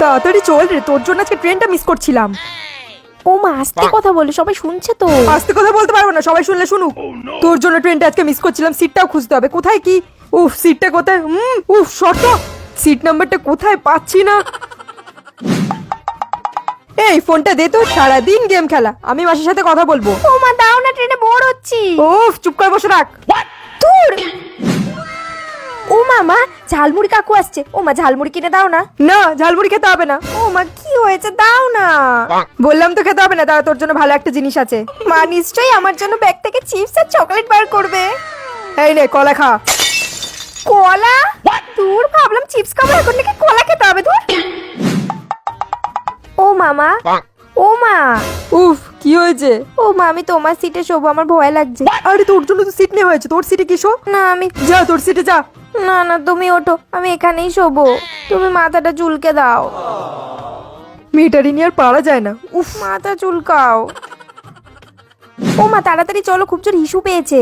তাড়াতাড়ি চল রে, তোর জন্য আজকে ট্রেনটা মিস করছিলাম। ও মা, আস্তে কথা বলে, সবাই শুনছে তো। আস্তে কথা বলতে পারবো না, সবাই শুনলে শুনুক। তোর জন্য ট্রেনটা আজকে মিস করছিলাম, সিটটাও খুঁজতে হবে। কোথায় কি? উফ, সিটটা কোথায়? উফ, শর্ট সিট নাম্বারটা কোথায় পাচ্ছি না। এই ফোনটা দে তো, সারাদিন গেম খেলা। আমি মাসির সাথে কথা বলবো। ও মা দাও না, ট্রেনে বোর হচ্ছি। উফ, চুপ করে বসে রাখ। তোর ও মামা, ঝালমুড়ি কাকু আসছে। ও মা, ঝালমুড়ি কিনে দাও না। না, ঝালমুড়ি খেতে হবে না। ও মা, কি হয়েছে, দাও না। বললাম তো খেতে হবে না। দাঁড়া, তোর জন্য ভালো একটা জিনিস আছে। মা নিশ্চয়ই আমার জন্য ব্যাগ থেকে চিপস আর চকলেট বার করবে। এই নে, কলা খা। কলা? দূর, ভাবলাম চিপস খাবো, এখন নাকি কলা খেতে হবে। ধুর। ও মামা, ও মা। উফ, কি হয়েছে? ও মা, আমি তোমার সিটে শোবো, আমার ভয় লাগছে। আরে তোর জন্য তো সিট নেওয়া হয়েছে, তোর সিটে কি শো? না আমি, যা তোর সিটে যা। না না, তুমি ওঠো, আমি এখানেই শোবো। তুমি মাথাটা চুলকে দাও। মেয়েটারি নিয়ে আর পারা যায় না। উফ, মাথা চুলকাও। ও মা, তাড়াতাড়ি চলো, খুব জোর হিসু পেয়েছে।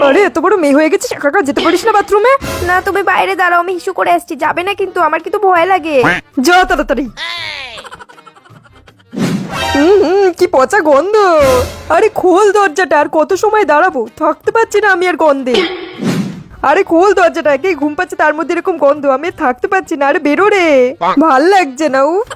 আরে এত বড় মেয়ে হয়ে গেছে, একা যেতে পারিস না বাথরুমে? না, তুমি বাইরে দাঁড়াও, আমি হিসু করে আসছি। যাবে না কিন্তু, আমার কিন্তু ভয় লাগে। যা তাড়াতাড়ি। কি পচা গন্ধ। আরে খোল দরজাটা, আর কত সময় দাঁড়াবো, থাকতে পারছি না আমি আর গন্ধে। আরে খোল দরজাটা, কে ঘুম পাচ্ছে তার মধ্যে এরকম গন্ধ, আমি আর থাকতে পারছি না। আরে বেরো রে, ভাল লাগছে না। উফ।